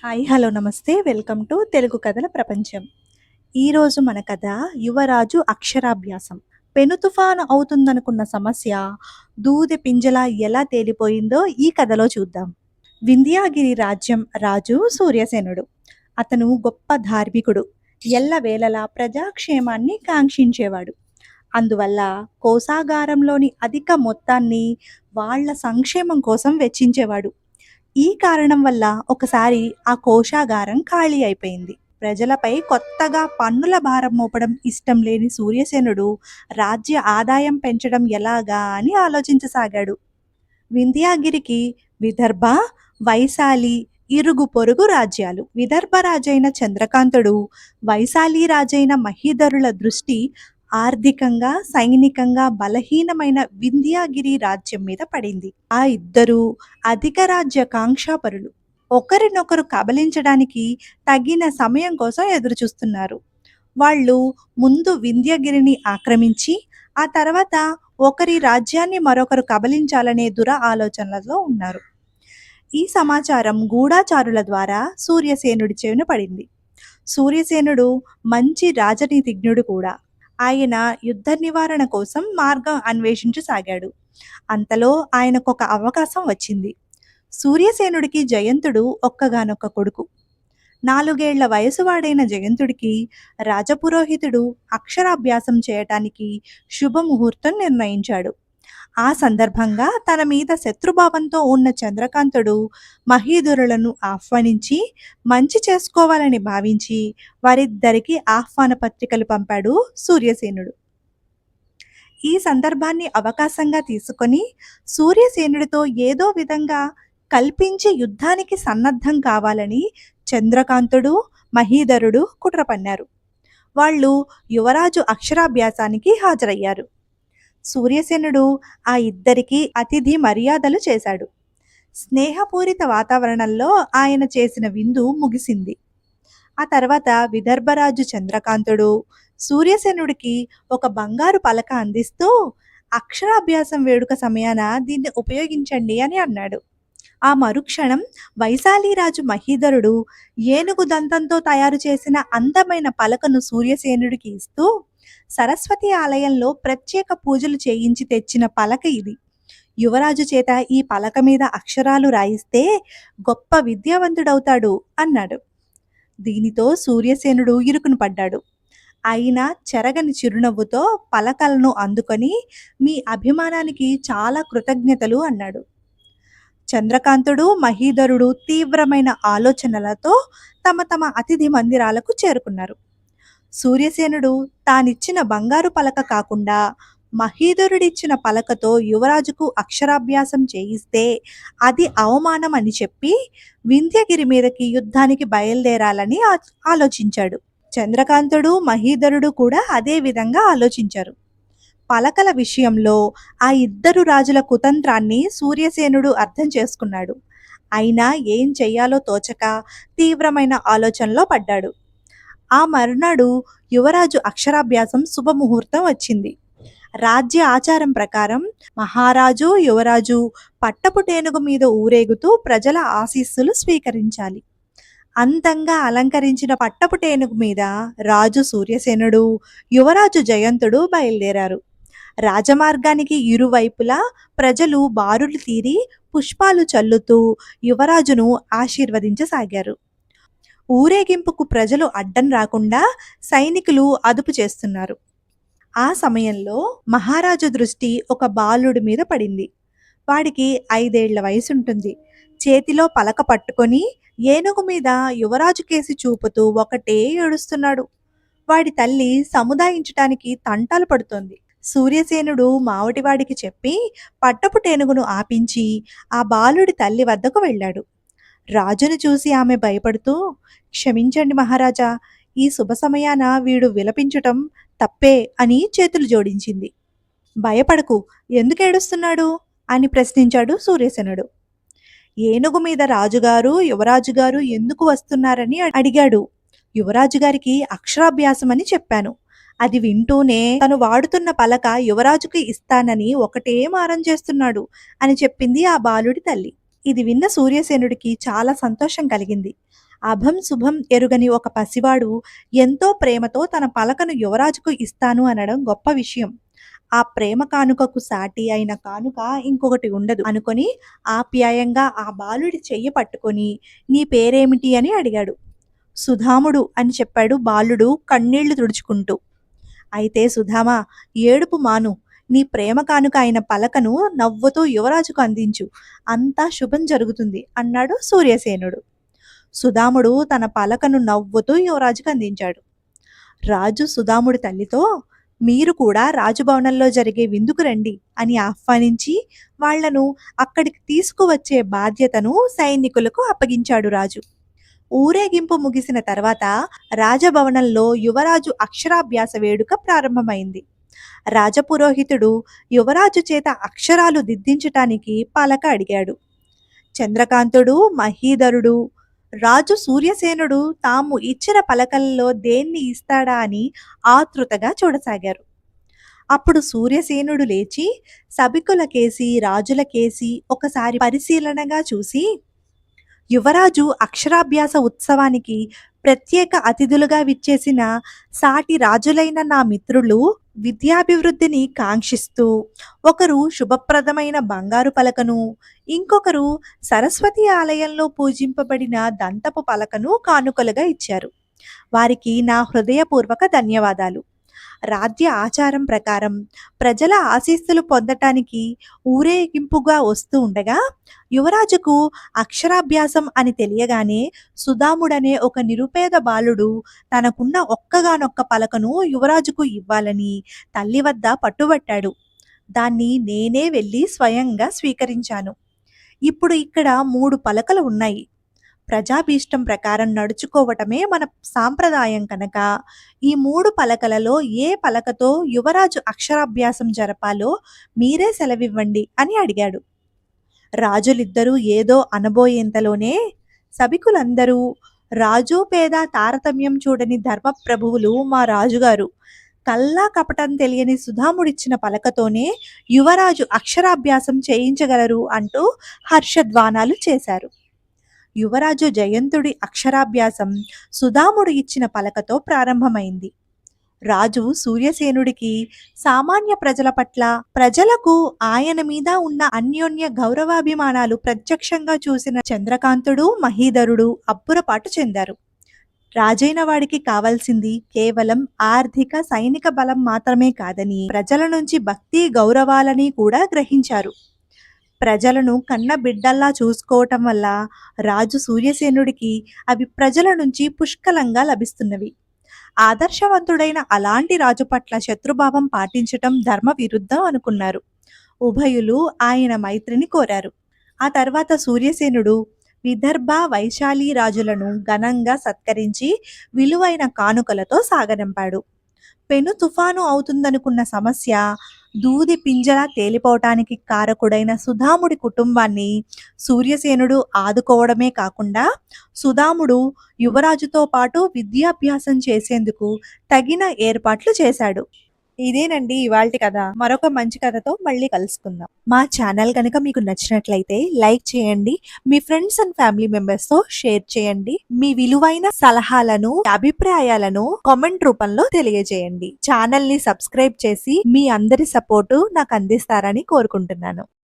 Hi hello నమస్తే welcome to Telugu కథల ప్రపంచం. ఈరోజు మన కథ యువరాజు అక్షరాభ్యాసం. పెను తుఫాను అవుతుందనుకున్న సమస్య దూది పింజలా ఎలా తేలిపోయిందో ఈ కథలో చూద్దాం. వింధ్యాగిరి రాజ్యం రాజు సూర్యసేనుడు. అతను గొప్ప ధార్మికుడు. ఎల్లవేళలా ప్రజాక్షేమాన్ని కాంక్షించేవాడు. అందువల్ల కోశాగారంలోని అధిక మొత్తాన్ని వాళ్ళ సంక్షేమం కోసం వెచ్చించేవాడు. ఈ కారణం వల్ల ఒకసారి ఆ కోశాగారం ఖాళీ అయిపోయింది. ప్రజలపై కొత్తగా పన్నుల భారం మోపడం ఇష్టం లేని సూర్యసేనుడు రాజ్య ఆదాయం పెంచడం ఎలాగా అని ఆలోచించసాగాడు. వింధ్యాగిరికి విదర్భ, వైశాలి ఇరుగు పొరుగు రాజ్యాలు. విదర్భ రాజైన చంద్రకాంతుడు, వైశాలి రాజైన మహీధరుల దృష్టి ఆర్థికంగా సైనికంగా బలహీనమైన వింధ్యాగిరి రాజ్యం మీద పడింది. ఆ ఇద్దరూ అధిక రాజ్య కాంక్షాపరులు. ఒకరినొకరు కబలించడానికి తగిన సమయం కోసం ఎదురుచూస్తున్నారు. వాళ్ళు ముందు వింధ్యగిరిని ఆక్రమించి ఆ తర్వాత ఒకరి రాజ్యాన్ని మరొకరు కబలించాలనే ఆలోచనలలో ఉన్నారు. ఈ సమాచారం గూఢాచారుల ద్వారా సూర్యసేనుడి చెవిన పడింది. సూర్యసేనుడు మంచి రాజనీతిజ్ఞుడు కూడా. ఆయన యుద్ధ నివారణ కోసం మార్గం అన్వేషించసాగాడు. అంతలో ఆయనకొక అవకాశం వచ్చింది. సూర్యసేనుడికి జయంతుడు ఒక్కగానొక్క కొడుకు. 4 ఏళ్ల వయసువాడైన జయంతుడికి రాజపురోహితుడు అక్షరాభ్యాసం చేయటానికి శుభముహూర్తం నిర్ణయించాడు. ఆ సందర్భంగా తన మీద శత్రుభావంతో ఉన్న చంద్రకాంతుడు మహీధరులను ఆహ్వానించి మంచి చేసుకోవాలని భావించి వారిద్దరికీ ఆహ్వాన పత్రికలు పంపాడు సూర్యసేనుడు. ఈ సందర్భాన్ని అవకాశంగా తీసుకొని సూర్యసేనుడితో ఏదో విధంగా కల్పించి యుద్ధానికి సన్నద్ధం కావాలని చంద్రకాంతుడు, మహీధరుడు కుట్ర పన్నారు. వాళ్ళు యువరాజు అక్షరాభ్యాసానికి హాజరయ్యారు. సూర్యసేనుడు ఆ ఇద్దరికి అతిథి మర్యాదలు చేశాడు. స్నేహపూరిత వాతావరణంలో ఆయన చేసిన విందు ముగిసింది. ఆ తర్వాత విదర్భరాజు చంద్రకాంతుడు సూర్యసేనుడికి ఒక బంగారు పలక అందిస్తూ అక్షరాభ్యాసం వేడుక సమయాన దీన్ని ఉపయోగించండి అని అన్నాడు. ఆ మరుక్షణం వైశాలిరాజు మహీధరుడు ఏనుగు దంతంతో తయారు చేసిన అందమైన పలకను సూర్యసేనుడికి ఇస్తూ, సరస్వతి ఆలయంలో ప్రత్యేక పూజలు చేయించి తెచ్చిన పలక ఇది. యువరాజు చేత ఈ పలక మీద అక్షరాలు రాయిస్తే గొప్ప విద్యావంతుడవుతాడు అన్నాడు. దీనితో సూర్యసేనుడు ఇరుకును పడ్డాడు. అయినా చెరగని చిరునవ్వుతో పలకలను అందుకొని మీ అభిమానానికి చాలా కృతజ్ఞతలు అన్నాడు. చంద్రకాంతుడు, మహీధరుడు తీవ్రమైన ఆలోచనలతో తమ తమ అతిథి మందిరాలకు చేరుకున్నారు. సూర్యసేనుడు తానిచ్చిన బంగారు పలక కాకుండా మహీధరుడిచ్చిన పలకతో యువరాజుకు అక్షరాభ్యాసం చేయిస్తే అది అవమానం అని చెప్పి వింధ్యగిరి మీదకి యుద్ధానికి బయలుదేరాలని ఆలోచించాడు. చంద్రకాంతుడు, మహీధరుడు కూడా అదే విధంగా ఆలోచించారు. పలకల విషయంలో ఆ ఇద్దరు రాజుల కుతంత్రాన్ని సూర్యసేనుడు అర్థం చేసుకున్నాడు. అయినా ఏం చెయ్యాలో తోచక తీవ్రమైన ఆలోచనలో పడ్డాడు. ఆ మరునాడు యువరాజు అక్షరాభ్యాసం శుభముహూర్తం వచ్చింది. రాజ్య ఆచారం ప్రకారం మహారాజు, యువరాజు పట్టపు టేనుగు మీద ఊరేగుతూ ప్రజల ఆశీస్సులు స్వీకరించాలి. అందంగా అలంకరించిన పట్టపు టేనుగు మీద రాజు సూర్యసేనుడు, యువరాజు జయంతుడు బయలుదేరారు. రాజమార్గానికి ఇరువైపులా ప్రజలు బారులు తీరి పుష్పాలు చల్లుతూ యువరాజును ఆశీర్వదించసాగారు. ఊరేగింపుకు ప్రజలు అడ్డం రాకుండా సైనికులు అదుపు చేస్తున్నారు. ఆ సమయంలో మహారాజు దృష్టి ఒక బాలుడి మీద పడింది. వాడికి 5 ఏళ్ల వయసుంటుంది. చేతిలో పలక పట్టుకొని ఏనుగు మీద యువరాజు కేసి చూపుతూ ఒకటే ఏడుస్తున్నాడు. వాడి తల్లి సముదాయించటానికి తంటాలు పడుతోంది. సూర్యసేనుడు మావటివాడికి చెప్పి పట్టపు టేనుగును ఆపించి ఆ బాలుడి తల్లి వద్దకు వెళ్ళాడు. రాజును చూసి ఆమె భయపడుతూ, క్షమించండి మహారాజా, ఈ శుభ సమయాన వీడు విలపించటం తప్పే అని చేతులు జోడించింది. భయపడకు, ఎందుకు ఏడుస్తున్నాడు అని ప్రశ్నించాడు సూర్యసేనుడు. ఏనుగు మీద రాజుగారు, యువరాజుగారు ఎందుకు వస్తున్నారని అడిగాడు. యువరాజుగారికి అక్షరాభ్యాసం అని చెప్పాను. అది వింటూనే తను వాడుతున్న పలక యువరాజుకి ఇస్తానని ఒకటే మారం చేస్తున్నాడు అని చెప్పింది ఆ బాలుడి తల్లి. ఇది విన్న సూర్యసేనుడికి చాలా సంతోషం కలిగింది. అభం శుభం ఎరుగని ఒక పసివాడు ఎంతో ప్రేమతో తన పలకను యువరాజుకు ఇస్తాను అనడం గొప్ప విషయం. ఆ ప్రేమ కానుకకు సాటి అయిన కానుక ఇంకొకటి ఉండదు అనుకొని ఆప్యాయంగా ఆ బాలుడి చెయ్యి పట్టుకొని, నీ పేరేమిటి అని అడిగాడు. సుధాముడు అని చెప్పాడు బాలుడు కన్నీళ్లు తుడుచుకుంటూ. అయితే సుధామా, ఏడుపు మాను, నీ ప్రేమ కానుక అయిన పలకను నవ్వుతూ యువరాజుకు అందించు, అంతా శుభం జరుగుతుంది అన్నాడు సూర్యసేనుడు. సుధాముడు తన పలకను నవ్వుతూ యువరాజుకు అందించాడు. రాజు సుధాముడి తల్లితో, మీరు కూడా రాజభవనంలో జరిగే విందుకు రండి అని ఆహ్వానించి వాళ్లను అక్కడికి తీసుకువచ్చే బాధ్యతను సైనికులకు అప్పగించాడు రాజు. ఊరేగింపు ముగిసిన తర్వాత రాజభవనంలో యువరాజు అక్షరాభ్యాస వేడుక ప్రారంభమైంది. రాజపురోహితుడు యువరాజు చేత అక్షరాలు దిద్దించటానికి పలక అడిగాడు. చంద్రకాంతుడు, మహీధరుడు, రాజు సూర్యసేనుడు తాము ఇచ్చిన పలకల్లో దేన్ని ఇస్తాడా అని ఆతృతగా చూడసాగారు. అప్పుడు సూర్యసేనుడు లేచి సభికులకేసి రాజులకేసి ఒకసారి పరిశీలనగా చూసి, యువరాజు అక్షరాభ్యాస ఉత్సవానికి ప్రత్యేక అతిథులుగా విచ్చేసిన సాటి రాజులైన నా మిత్రులు విద్యాభివృద్ధిని కాంక్షిస్తూ ఒకరు శుభప్రదమైన బంగారు పలకను, ఇంకొకరు సరస్వతి ఆలయంలో పూజింపబడిన దంతపు పలకను కానుకలుగా ఇచ్చారు. వారికి నా హృదయపూర్వక ధన్యవాదాలు. రాజ్య ఆచారం ప్రకారం ప్రజల ఆశీస్సులు పొందటానికి ఊరేగింపుగా వస్తూ ఉండగా యువరాజుకు అక్షరాభ్యాసం అని తెలియగానే సుధాముడనే ఒక నిరుపేద బాలుడు తనకున్న ఒక్కగానొక్క పలకను యువరాజుకు ఇవ్వాలని తల్లి వద్ద పట్టుబట్టాడు. దాన్ని నేనే వెళ్ళి స్వయంగా స్వీకరించాను. ఇప్పుడు ఇక్కడ 3 పలకలు ఉన్నాయి. ప్రజాభీష్టం ప్రకారం నడుచుకోవటమే మన సాంప్రదాయం కనుక ఈ 3 పలకలలో ఏ పలకతో యువరాజు అక్షరాభ్యాసం జరపాలో మీరే సెలవివ్వండి అని అడిగాడు. రాజులిద్దరూ ఏదో అనబోయేంతలోనే సభికులందరూ, రాజు పేద తారతమ్యం చూడని ధర్మప్రభువులు మా రాజుగారు, కల్లా కపటం తెలియని సుధాముడిచ్చిన పలకతోనే యువరాజు అక్షరాభ్యాసం చేయించగలరు అంటూ హర్షధ్వానాలు చేశారు. యువరాజు జయంతుడి అక్షరాభ్యాసం సుధాముడు ఇచ్చిన పలకతో ప్రారంభమైంది. రాజు సూర్యసేనుడికి సామాన్య ప్రజల పట్ల, ప్రజలకు ఆయన మీద ఉన్న అన్యోన్య గౌరవాభిమానాలు ప్రత్యక్షంగా చూసిన చంద్రకాంతుడు, మహీధరుడు అబ్బురపాటు చెందారు. రాజైన వాడికి కావాల్సింది కేవలం ఆర్థిక, సైనిక బలం మాత్రమే కాదని, ప్రజల నుంచి భక్తి, గౌరవాలని కూడా గ్రహించారు. ప్రజలను కన్న బిడ్డల్లా చూసుకోవటం వల్ల రాజు సూర్యసేనుడికి అవి ప్రజల నుంచి పుష్కలంగా లభిస్తున్నవి. ఆదర్శవంతుడైన అలాంటి రాజు పట్ల శత్రుభావం పాటించటం ధర్మ విరుద్ధం అనుకున్నారు. ఉభయులు ఆయన మైత్రిని కోరారు. ఆ తర్వాత సూర్యసేనుడు విదర్భ, వైశాలి రాజులను ఘనంగా సత్కరించి విలువైన కానుకలతో సాగనంపాడు. పెను తుఫాను అవుతుందనుకున్న సమస్య దూది పింజలా తేలిపోవటానికి కారకుడైన సుధాముడి కుటుంబాన్ని సూర్యసేనుడు ఆదుకోవడమే కాకుండా సుధాముడు యువరాజుతో పాటు విద్యాభ్యాసం చేసేందుకు తగిన ఏర్పాట్లు చేశాడు. ఇదేనండి ఇవాల్టి కథ. మరొక మంచి కథతో మళ్ళీ కలుసుకుందాం. మా ఛానల్ కనుక మీకు నచ్చినట్లయితే లైక్ చేయండి, మీ ఫ్రెండ్స్ అండ్ ఫ్యామిలీ మెంబర్స్ తో షేర్ చేయండి. మీ విలువైన సలహాలను, అభిప్రాయాలను కామెంట్ రూపంలో తెలియజేయండి. ఛానల్ ని సబ్స్క్రైబ్ చేసి మీ అందరి సపోర్టు నాకు అందిస్తారని కోరుకుంటున్నాను.